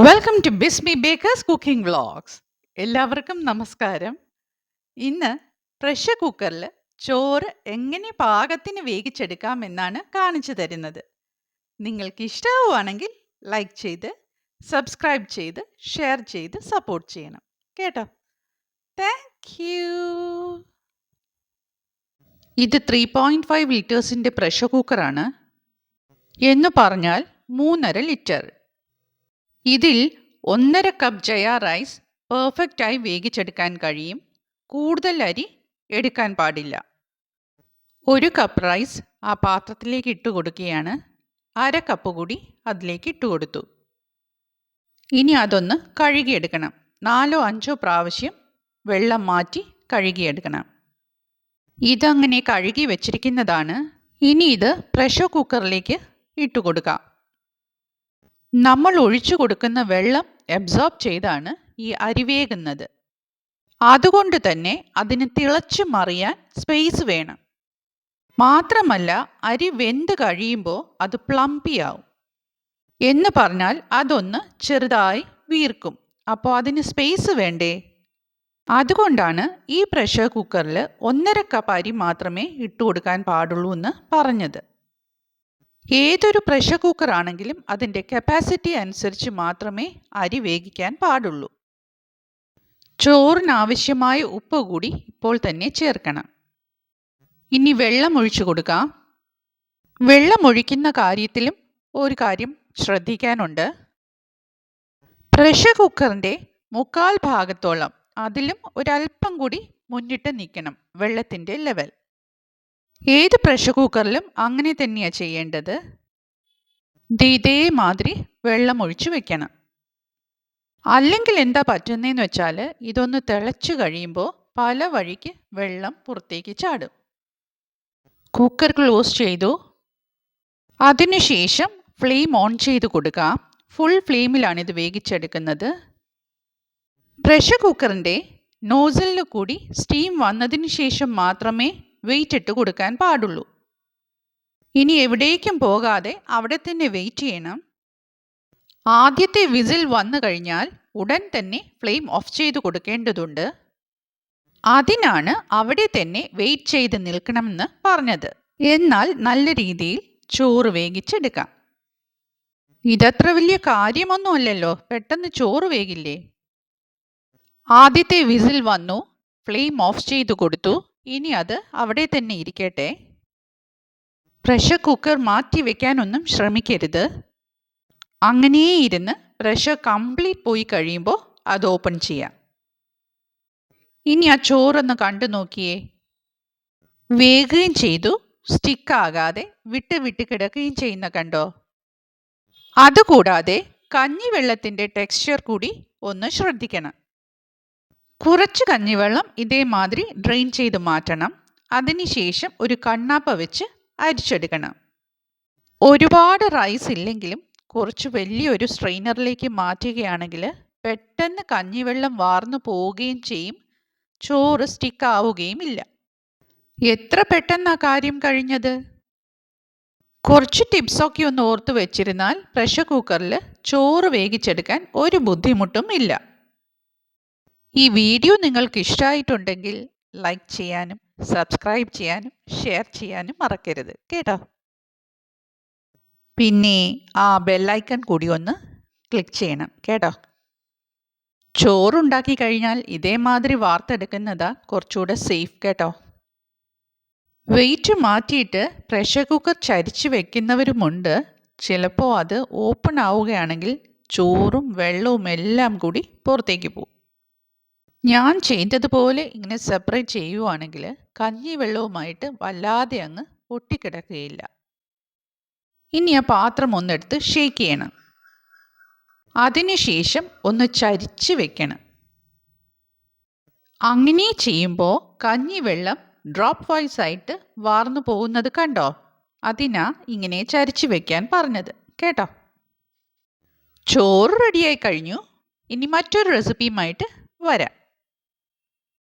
Welcome to Bismi bakers cooking vlogs. എല്ലാവർക്കും നമസ്കാരം. ഇന്ന് പ്രഷർ കുക്കറിൽ ചോറ് എങ്ങനെ പാകത്തിന് വേവിച്ചെടുക്കാം എന്നാണ് കാണിച്ചു തരുന്നത്. നിങ്ങൾക്ക് ഇഷ്ടമാവുകയാണെങ്കിൽ ലൈക്ക് ചെയ്ത് സബ്സ്ക്രൈബ് ചെയ്ത് ഷെയർ ചെയ്ത് സപ്പോർട്ട് ചെയ്യണം കേട്ടോ. Thank you. ഇത് 3.5 ലിറ്റേഴ്സിൻ്റെ പ്രഷർ കുക്കറാണ്. എന്ന് പറഞ്ഞാൽ 3.5 ലിറ്റർ. ഇതിൽ 1.5 കപ്പ് ജയ റൈസ് പെർഫെക്റ്റായി വേവിച്ചെടുക്കാൻ കഴിയും. കൂടുതൽ അരി എടുക്കാൻ പാടില്ല. 1 കപ്പ് റൈസ് ആ പാത്രത്തിലേക്ക് ഇട്ട് കൊടുക്കുകയാണ്. 1/2 കപ്പ് കൂടി അതിലേക്ക് ഇട്ട് കൊടുത്തു. ഇനി അതൊന്ന് കഴുകിയെടുക്കണം. 4-5 പ്രാവശ്യം വെള്ളം മാറ്റി കഴുകിയെടുക്കണം. ഇതങ്ങനെ കഴുകി വെച്ചിരിക്കുന്നതാണ്. ഇനി ഇത് പ്രഷർ കുക്കറിലേക്ക് ഇട്ട് കൊടുക്കാം. നമ്മൾ ഒഴിച്ചു കൊടുക്കുന്ന വെള്ളം അബ്സോർബ് ചെയ്താണ് ഈ അരി വേകുന്നത്. അതുകൊണ്ട് തന്നെ അതിന് തിളച്ചു മറിയാൻ സ്പേസ് വേണം. മാത്രമല്ല അരി വെന്ത് കഴിയുമ്പോൾ അത് പ്ലംപിയാവും. എന്ന് പറഞ്ഞാൽ അതൊന്ന് ചെറുതായി വീർക്കും. അപ്പോൾ അതിന് സ്പേസ് വേണ്ടേ? അതുകൊണ്ടാണ് ഈ പ്രഷർ കുക്കറിൽ 1.5 കപ്പ് അരി മാത്രമേ ഇട്ട് കൊടുക്കാൻ പാടുള്ളൂ എന്ന് പറഞ്ഞത്. ഏതൊരു പ്രഷർ കുക്കർ ആണെങ്കിലും അതിൻ്റെ കപ്പാസിറ്റി അനുസരിച്ച് മാത്രമേ അരി വേവിക്കാൻ പാടുള്ളൂ. ചോറിനാവശ്യമായ ഉപ്പ് കൂടി ഇപ്പോൾ തന്നെ ചേർക്കണം. ഇനി വെള്ളം ഒഴിച്ചു കൊടുക്കാം. വെള്ളം ഒഴിക്കുന്ന കാര്യത്തിലും ഒരു കാര്യം ശ്രദ്ധിക്കാനുണ്ട്. പ്രഷർ കുക്കറിൻ്റെ 1/4 ഭാഗത്തോളം അതിലും ഒരല്പം കൂടി മുന്നിട്ട് നിൽക്കണം വെള്ളത്തിൻ്റെ ലെവൽ. ഏത് പ്രഷർ കുക്കറിലും അങ്ങനെ തന്നെയാണ് ചെയ്യേണ്ടത്. ഇതേമാതിരി വെള്ളം ഒഴിച്ചു വെക്കണം. അല്ലെങ്കിൽ എന്താ പറ്റുന്നതെന്ന് വെച്ചാൽ ഇതൊന്ന് തിളച്ചു കഴിയുമ്പോൾ പല വഴിക്ക് വെള്ളം പുറത്തേക്ക് ചാടും. കുക്കർ ക്ലോസ് ചെയ്തു. അതിനുശേഷം ഫ്ലെയിം ഓൺ ചെയ്ത് കൊടുക്കാം. ഫുൾ ഫ്ലെയിമിലാണ് ഇത് വേവിച്ചെടുക്കുന്നത്. പ്രഷർ കുക്കറിൻ്റെ നോസലിൽ കൂടി സ്റ്റീം വന്നതിന് ശേഷം മാത്രമേ വെയിറ്റ് ഇട്ട് കൊടുക്കാൻ പാടുള്ളൂ. ഇനി എവിടേക്കും പോകാതെ അവിടെ തന്നെ വെയിറ്റ് ചെയ്യണം. ആദ്യത്തെ വിസിൽ വന്നു കഴിഞ്ഞാൽ ഉടൻ തന്നെ ഫ്ലെയിം ഓഫ് ചെയ്ത് കൊടുക്കേണ്ടതുണ്ട്. അതിനാണ് അവിടെ തന്നെ വെയിറ്റ് ചെയ്ത് നിൽക്കണമെന്ന് പറഞ്ഞത്. എന്നാൽ നല്ല രീതിയിൽ ചോറ് വേവിച്ചെടുക്കാം. ഇതത്ര വലിയ കാര്യമൊന്നുമല്ലല്ലോ, പെട്ടെന്ന് ചോറ് വേകില്ലേ. ആദ്യത്തെ വിസിൽ വന്നു, ഫ്ലെയിം ഓഫ് ചെയ്ത് കൊടുത്തു. ഇനി അത് അവിടെ തന്നെ ഇരിക്കട്ടെ. പ്രഷർ കുക്കർ മാറ്റി വെക്കാനൊന്നും ശ്രമിക്കരുത്. അങ്ങനെ ഇരുന്ന് പ്രഷർ കംപ്ലീറ്റ് പോയി കഴിയുമ്പോൾ അത് ഓപ്പൺ ചെയ്യാം. ഇനി ആ ചോറൊന്ന് കണ്ടു നോക്കിയേ. വേകുകയും ചെയ്തു, സ്റ്റിക്കാകാതെ വിട്ട് വിട്ട് കിടക്കുകയും ചെയ്യുന്ന കണ്ടോ. അതുകൂടാതെ കഞ്ഞിവെള്ളത്തിൻ്റെ ടെക്സ്ചർ കൂടി ഒന്ന് ശ്രദ്ധിക്കണം. കുറച്ച് കഞ്ഞിവെള്ളം ഇതേമാതിരി ഡ്രെയിൻ ചെയ്ത് മാറ്റണം. അതിനുശേഷം ഒരു കണ്ണാപ്പ വെച്ച് അരിച്ചെടുക്കണം. ഒരുപാട് റൈസ് ഇല്ലെങ്കിലും കുറച്ച് വലിയൊരു സ്ട്രെയിനറിലേക്ക് മാറ്റുകയാണെങ്കിൽ പെട്ടെന്ന് കഞ്ഞിവെള്ളം വാർന്നു പോവുകയും ചെയ്യും, ചോറ് സ്റ്റിക്കാവുകയും ഇല്ല. എത്ര പെട്ടെന്നാണ് കാര്യം കഴിഞ്ഞത്. കുറച്ച് ടിപ്സൊക്കെ ഒന്ന് ഓർത്ത് വെച്ചിരുന്നാൽ പ്രഷർ കുക്കറിൽ ചോറ് വേവിച്ചെടുക്കാൻ ഒരു ബുദ്ധിമുട്ടും ഇല്ല. ഈ വീഡിയോ നിങ്ങൾക്ക് ഇഷ്ടമായിട്ടുണ്ടെങ്കിൽ ലൈക്ക് ചെയ്യാനും സബ്സ്ക്രൈബ് ചെയ്യാനും ഷെയർ ചെയ്യാനും മറക്കരുത് കേട്ടോ. പിന്നെ ആ ബെല്ലൈക്കൺ കൂടി ഒന്ന് ക്ലിക്ക് ചെയ്യണം കേട്ടോ. ചോറുണ്ടാക്കി കഴിഞ്ഞാൽ ഇതേമാതിരി വാർത്തെടുക്കുന്നതാണ് കുറച്ചുകൂടെ സേഫ് കേട്ടോ. വെയിറ്റ് മാറ്റിയിട്ട് പ്രഷർ കുക്കർ ചരിച്ച് വെക്കുന്നവരുമുണ്ട്. ചിലപ്പോൾ അത് ഓപ്പൺ ആവുകയാണെങ്കിൽ ചോറും വെള്ളവും എല്ലാം കൂടി പുറത്തേക്ക് പോകും. ഞാൻ ചെയ്തതുപോലെ ഇങ്ങനെ സെപ്പറേറ്റ് ചെയ്യുവാണെങ്കിൽ കഞ്ഞിവെള്ളവുമായിട്ട് വല്ലാതെ അങ്ങ് ഒട്ടിക്കിടക്കുകയില്ല. ഇനി ആ പാത്രം ഒന്നെടുത്ത് ഷേക്ക് ചെയ്യണം. അതിനുശേഷം ഒന്ന് ചരിച്ച് വെക്കണം. അങ്ങനെ ചെയ്യുമ്പോൾ കഞ്ഞിവെള്ളം ഡ്രോപ്പ് വൈസ് ആയിട്ട് വാർന്നു പോകുന്നത് കണ്ടോ. അതിനാ ഇങ്ങനെ ചരിച്ച് വെക്കാൻ പറഞ്ഞത് കേട്ടോ. ചോറ് റെഡിയായി കഴിഞ്ഞു. ഇനി മറ്റൊരു റെസിപ്പിയുമായിട്ട് വരാം.